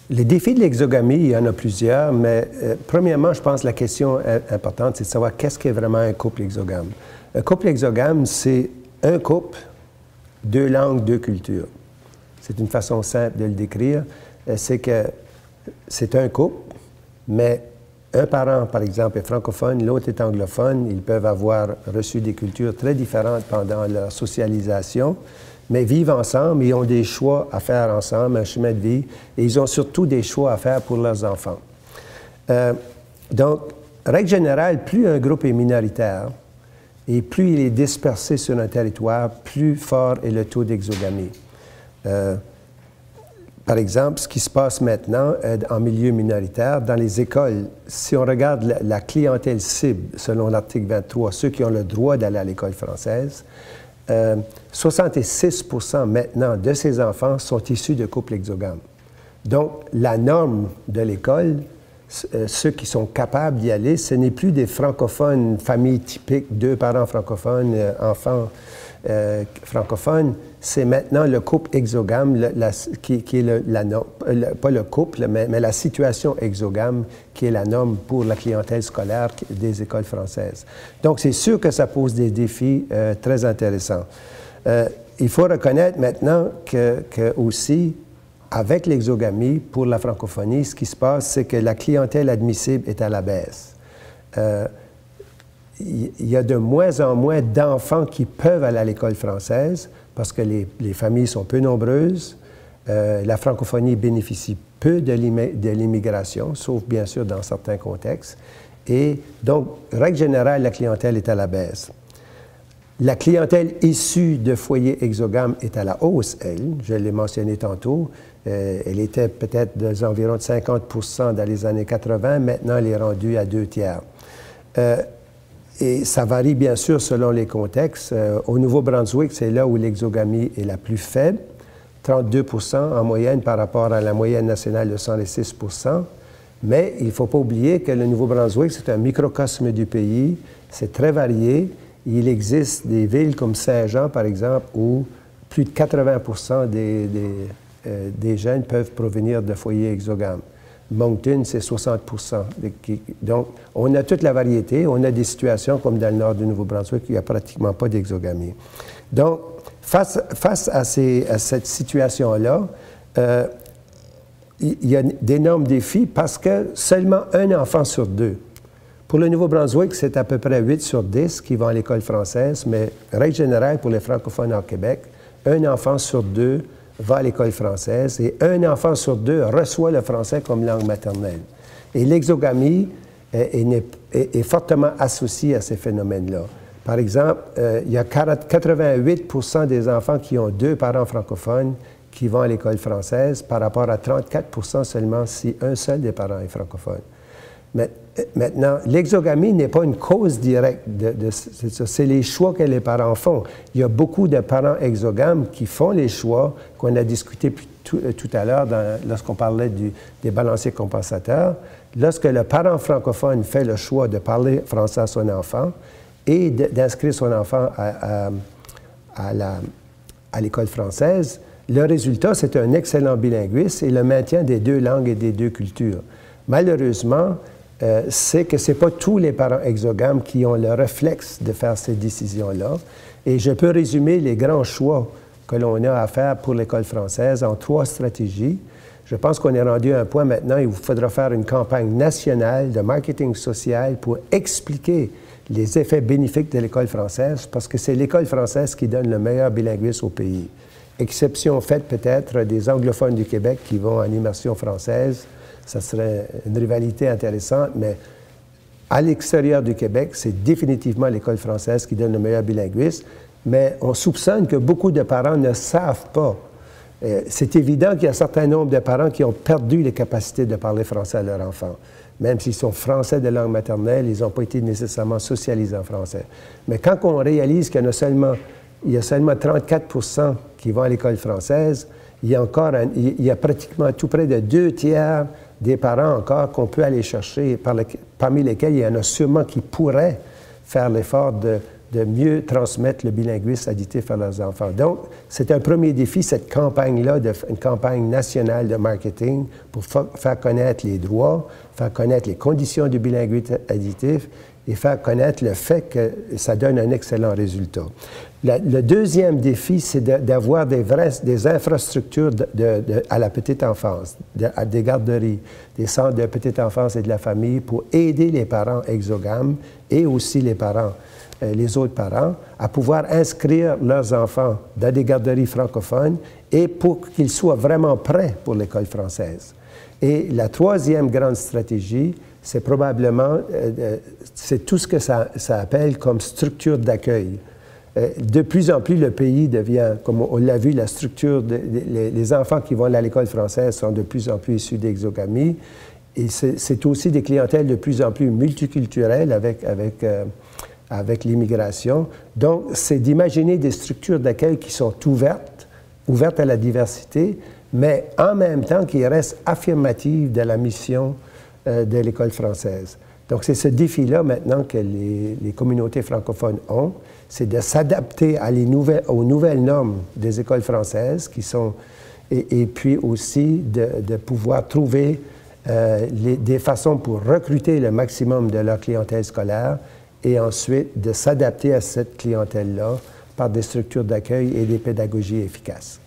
Les défis de l'exogamie, il y en a plusieurs, mais premièrement, je pense que la question importante, c'est de savoir qu'est-ce qu'est vraiment un couple exogame. Un couple exogame, c'est un couple, deux langues, deux cultures. C'est une façon simple de le décrire. C'est que c'est un couple, mais un parent, par exemple, est francophone, l'autre est anglophone. Ils peuvent avoir reçu des cultures très différentes pendant leur socialisation, mais vivent ensemble, ils ont des choix à faire ensemble, un chemin de vie, et ils ont surtout des choix à faire pour leurs enfants. Donc, règle générale, plus un groupe est minoritaire et plus il est dispersé sur un territoire, plus fort est le taux d'exogamie. Par exemple, ce qui se passe maintenant en milieu minoritaire, dans les écoles, si on regarde la clientèle cible, selon l'article 23, ceux qui ont le droit d'aller à l'école française, 66% maintenant de ces enfants sont issus de couples exogames. Donc, la norme de l'école, ceux qui sont capables d'y aller, ce n'est plus des francophones, familles typiques, deux parents francophones, enfants francophones, c'est maintenant le couple exogame qui est la norme, pas le couple, mais la situation exogame qui est la norme pour la clientèle scolaire des écoles françaises. Donc, c'est sûr que ça pose des défis très intéressants. Il faut reconnaître maintenant que aussi, avec l'exogamie, pour la francophonie, ce qui se passe, c'est que la clientèle admissible est à la baisse. Il y a de moins en moins d'enfants qui peuvent aller à l'école française parce que les familles sont peu nombreuses. La francophonie bénéficie peu de l'immigration, sauf bien sûr dans certains contextes. Et donc, règle générale, la clientèle est à la baisse. La clientèle issue de foyers exogames est à la hausse, elle. Je l'ai mentionné tantôt. Elle était peut-être d'environ 50% dans les années 80. Maintenant, elle est rendue à 2/3. Et ça varie bien sûr selon les contextes. Au Nouveau-Brunswick, c'est là où l'exogamie est la plus faible, 32% en moyenne par rapport à la moyenne nationale de 106%. Mais il ne faut pas oublier que le Nouveau-Brunswick, c'est un microcosme du pays, c'est très varié. Il existe des villes comme Saint-Jean, par exemple, où plus de 80% des jeunes peuvent provenir de foyers exogames. Moncton, c'est 60%. Donc, on a toute la variété. On a des situations comme dans le nord du Nouveau-Brunswick où il n'y a pratiquement pas d'exogamie. Donc, face à cette situation-là, il y a d'énormes défis parce que seulement un enfant sur deux. Pour le Nouveau-Brunswick, c'est à peu près 8 sur 10 qui vont à l'école française, mais règle générale pour les francophones au Québec, un enfant sur deux va à l'école française et un enfant sur deux reçoit le français comme langue maternelle. Et l'exogamie est fortement associée à ces phénomènes-là. Par exemple, il y a 88% des enfants qui ont deux parents francophones qui vont à l'école française par rapport à 34% seulement si un seul des parents est francophone. Maintenant, l'exogamie n'est pas une cause directe de ça. C'est les choix que les parents font. Il y a beaucoup de parents exogames qui font les choix qu'on a discuté tout à l'heure lorsqu'on parlait des balanciers compensateurs. Lorsque le parent francophone fait le choix de parler français à son enfant et d'inscrire son enfant à l'école française, le résultat, c'est un excellent bilinguisme et le maintien des deux langues et des deux cultures. Malheureusement, c'est que ce n'est pas tous les parents exogames qui ont le réflexe de faire ces décisions-là. Et je peux résumer les grands choix que l'on a à faire pour l'école française en 3 stratégies. Je pense qu'on est rendu à un point maintenant où il faudra faire une campagne nationale de marketing social pour expliquer les effets bénéfiques de l'école française, parce que c'est l'école française qui donne le meilleur bilinguisme au pays. Exception faite peut-être des anglophones du Québec qui vont en immersion française. Ça serait une rivalité intéressante, mais à l'extérieur du Québec, c'est définitivement l'école française qui donne le meilleur bilinguisme, mais on soupçonne que beaucoup de parents ne savent pas. C'est évident qu'il y a un certain nombre de parents qui ont perdu les capacités de parler français à leur enfant. Même s'ils sont français de langue maternelle, ils n'ont pas été nécessairement socialisés en français. Mais quand on réalise qu'il y a seulement 34% qui vont à l'école française, il y a pratiquement tout près de 2/3 des parents encore qu'on peut aller chercher, parmi lesquels il y en a sûrement qui pourraient faire l'effort de de mieux transmettre le bilinguisme additif à leurs enfants. Donc, c'est un premier défi, cette campagne-là, une campagne nationale de marketing pour faire connaître les droits, faire connaître les conditions du bilinguisme additif et faire connaître le fait que ça donne un excellent résultat. Le deuxième défi, c'est d'avoir des infrastructures à la petite enfance, des garderies, des centres de petite enfance et de la famille pour aider les parents exogames et aussi les autres parents à pouvoir inscrire leurs enfants dans des garderies francophones et pour qu'ils soient vraiment prêts pour l'école française. Et la troisième grande stratégie, c'est probablement c'est tout ce que ça appelle comme structure d'accueil. De plus en plus, le pays devient, comme on l'a vu, la structure, les enfants qui vont à l'école française sont de plus en plus issus d'exogamie. Et c'est aussi des clientèles de plus en plus multiculturelles avec l'immigration. Donc, c'est d'imaginer des structures d'accueil qui sont ouvertes à la diversité, mais en même temps qui restent affirmatives de la mission de l'école française. Donc, c'est ce défi-là maintenant que les communautés francophones ont, c'est de s'adapter aux nouvelles normes des écoles françaises qui sont, et puis aussi de pouvoir trouver des façons pour recruter le maximum de leur clientèle scolaire et ensuite de s'adapter à cette clientèle-là par des structures d'accueil et des pédagogies efficaces.